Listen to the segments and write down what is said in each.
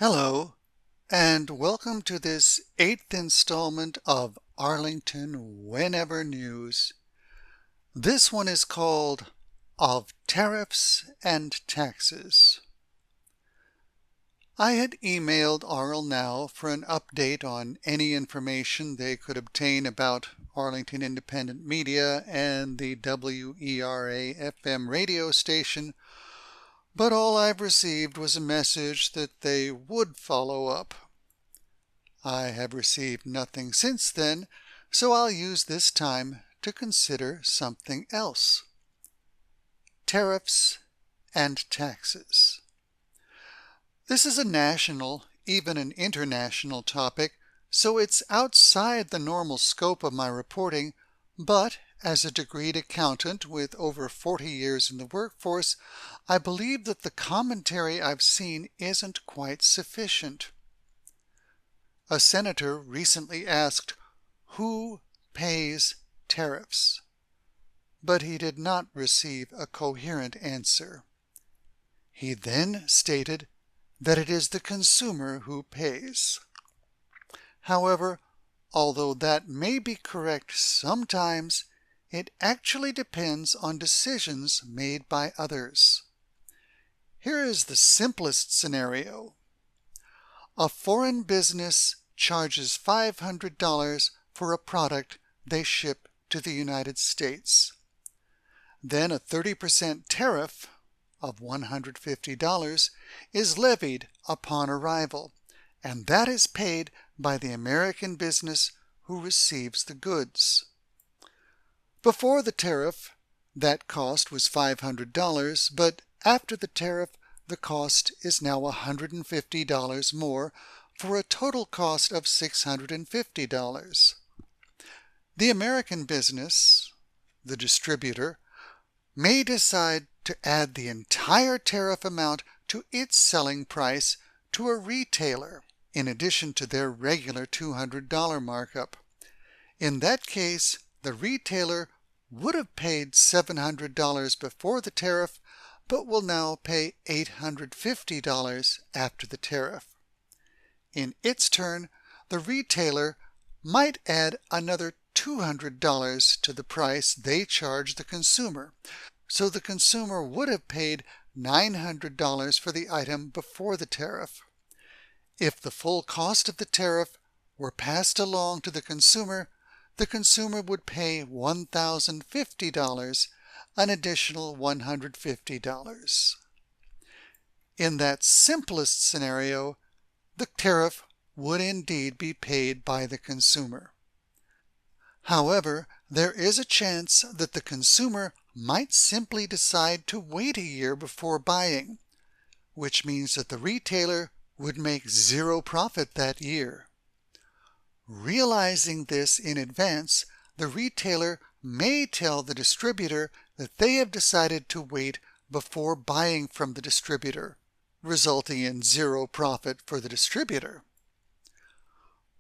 Hello, and welcome to this 8th installment of Arlington Whenever News. This one is called Of Tariffs and Taxes. I had emailed Arl now for an update on any information they could obtain about Arlington Independent Media and the WERA FM radio station, but all I've received was a message that they would follow up. I have received nothing since then, so I'll use this time to consider something else. Tariffs and taxes. This is a national, even an international topic, so it's outside the normal scope of my reporting, but as a degreed accountant with over 40 years in the workforce, I believe that the commentary I've seen isn't quite sufficient. A senator recently asked, "Who pays tariffs?" But he did not receive a coherent answer. He then stated that it is the consumer who pays. However, although that may be correct sometimes, it actually depends on decisions made by others. Here is the simplest scenario. A foreign business charges $500 for a product they ship to the United States. Then a 30% tariff of $150 is levied upon arrival, and that is paid by the American business who receives the goods. Before the tariff, that cost was $500, but after the tariff, the cost is now $150 more, for a total cost of $650. The American business, the distributor, may decide to add the entire tariff amount to its selling price to a retailer, in addition to their regular $200 markup. In that case, the retailer would have paid $700 before the tariff, but will now pay $850 after the tariff. In its turn, the retailer might add another $200 to the price they charge the consumer, so the consumer would have paid $900 for the item before the tariff. If the full cost of the tariff were passed along to the consumer would pay $1,050, an additional $150. In that simplest scenario, the tariff would indeed be paid by the consumer. However, there is a chance that the consumer might simply decide to wait a year before buying, which means that the retailer would make zero profit that year. Realizing this in advance, the retailer may tell the distributor that they have decided to wait before buying from the distributor, resulting in zero profit for the distributor.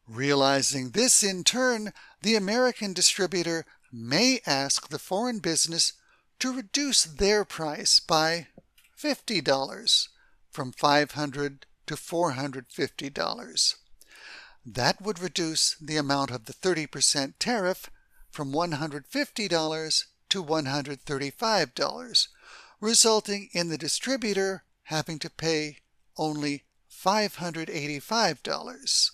Realizing this in turn, the American distributor may ask the foreign business to reduce their price by $50 from $500 to $450. That would reduce the amount of the 30% tariff from $150 to $135, resulting in the distributor having to pay only $585.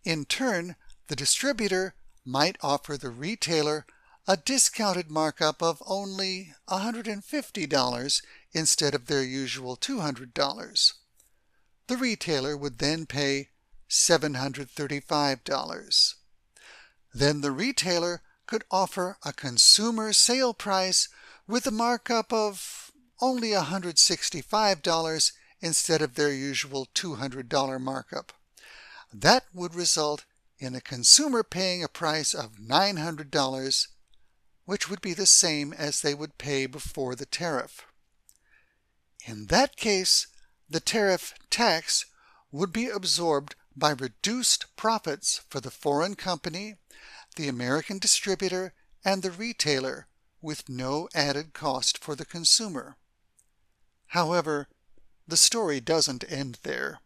In turn, the distributor might offer the retailer a discounted markup of only $150 instead of their usual $200. The retailer would then pay $735. Then the retailer could offer a consumer sale price with a markup of only $165 instead of their usual $200 markup. That would result in a consumer paying a price of $900, which would be the same as they would pay before the tariff. In that case, the tariff tax would be absorbed by reduced profits for the foreign company, the American distributor, and the retailer, with no added cost for the consumer. However, the story doesn't end there.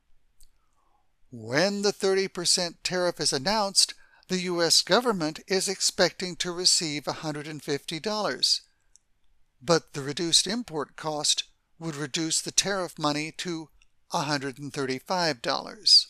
When the 30% tariff is announced, the U.S. government is expecting to receive $150, but the reduced import cost would reduce the tariff money to $135.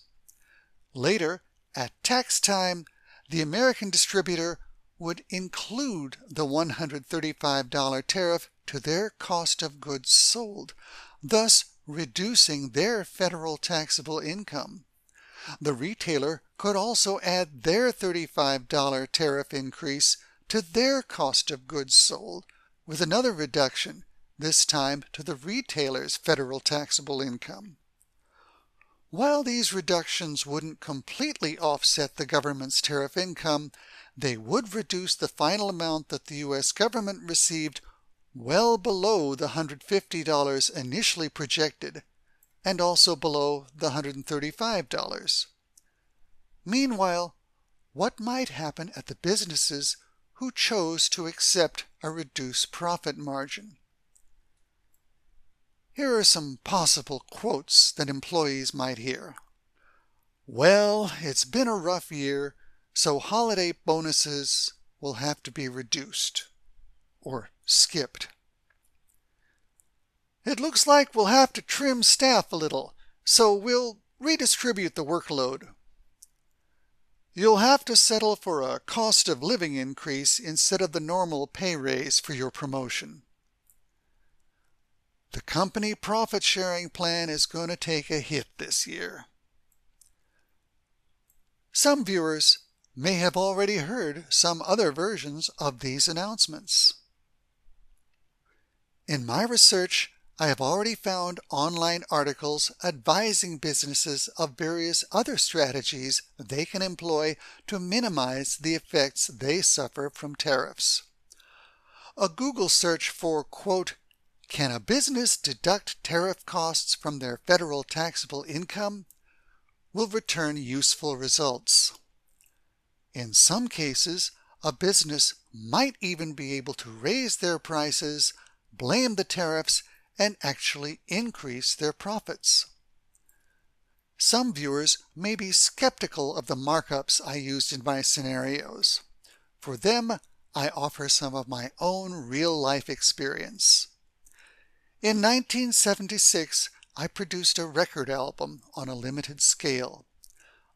Later, at tax time, the American distributor would include the $135 tariff to their cost of goods sold, thus reducing their federal taxable income. The retailer could also add their $35 tariff increase to their cost of goods sold, with another reduction, this time to the retailer's federal taxable income. While these reductions wouldn't completely offset the government's tariff income, they would reduce the final amount that the U.S. government received well below the $150 initially projected, and also below the $135. Meanwhile, what might happen at the businesses who chose to accept a reduced profit margin? Here are some possible quotes that employees might hear. "Well, it's been a rough year, so holiday bonuses will have to be reduced or skipped. It looks like we'll have to trim staff a little, so we'll redistribute the workload. You'll have to settle for a cost of living increase instead of the normal pay raise for your promotion. The company profit sharing plan is going to take a hit this year." Some viewers may have already heard some other versions of these announcements. In my research, I have already found online articles advising businesses of various other strategies they can employ to minimize the effects they suffer from tariffs. A Google search for, quote, "Can a business deduct tariff costs from their federal taxable income?" will return useful results. In some cases, a business might even be able to raise their prices, blame the tariffs, and actually increase their profits. Some viewers may be skeptical of the markups I used in my scenarios. For them, I offer some of my own real-life experience. In 1976, I produced a record album on a limited scale.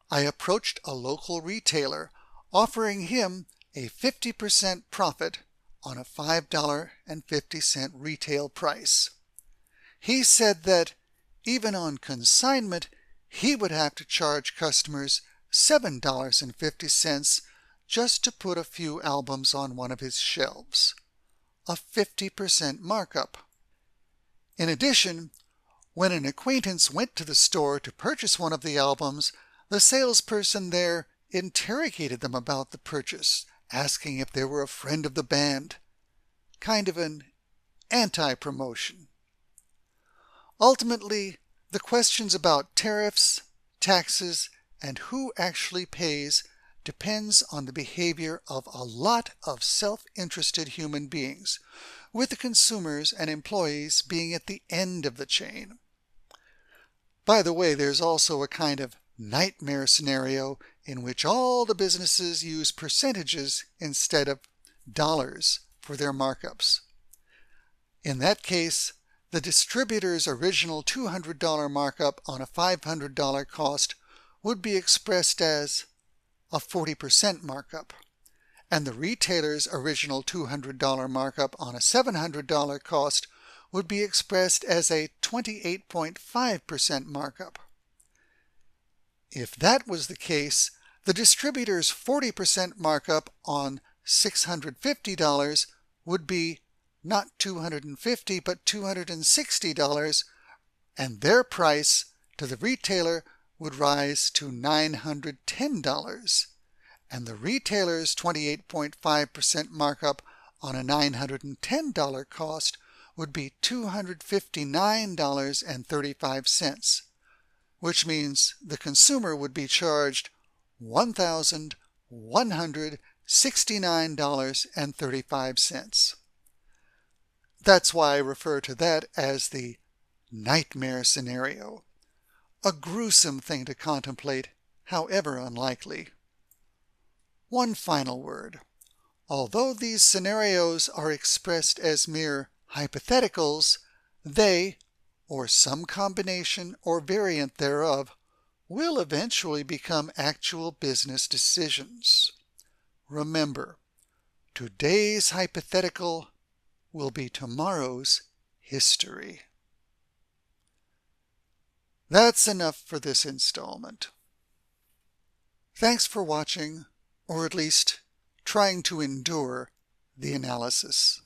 I approached a local retailer, offering him a 50% profit on a $5.50 retail price. He said that, even on consignment, he would have to charge customers $7.50 just to put a few albums on one of his shelves, a 50% markup. In addition, when an acquaintance went to the store to purchase one of the albums, the salesperson there interrogated them about the purchase, asking if they were a friend of the band. Kind of an anti-promotion. Ultimately, the questions about tariffs, taxes, and who actually pays depends on the behavior of a lot of self-interested human beings, with the consumers and employees being at the end of the chain. By the way, there's also a kind of nightmare scenario in which all the businesses use percentages instead of dollars for their markups. In that case, the distributor's original $200 markup on a $500 cost would be expressed as a 40% markup, and the retailer's original $200 markup on a $700 cost would be expressed as a 28.5% markup. If that was the case, the distributor's 40% markup on $650 would be not $250 but $260, and their price to the retailer would rise to $910, and the retailer's 28.5% markup on a $910 cost would be $259.35, which means the consumer would be charged $1,169.35. That's why I refer to that as the nightmare scenario. a gruesome thing to contemplate, however unlikely. One final word. Although these scenarios are expressed as mere hypotheticals, they, or some combination or variant thereof, will eventually become actual business decisions. Remember, today's hypothetical will be tomorrow's history. That's enough for this installment. Thanks for watching, or at least trying to endure the analysis.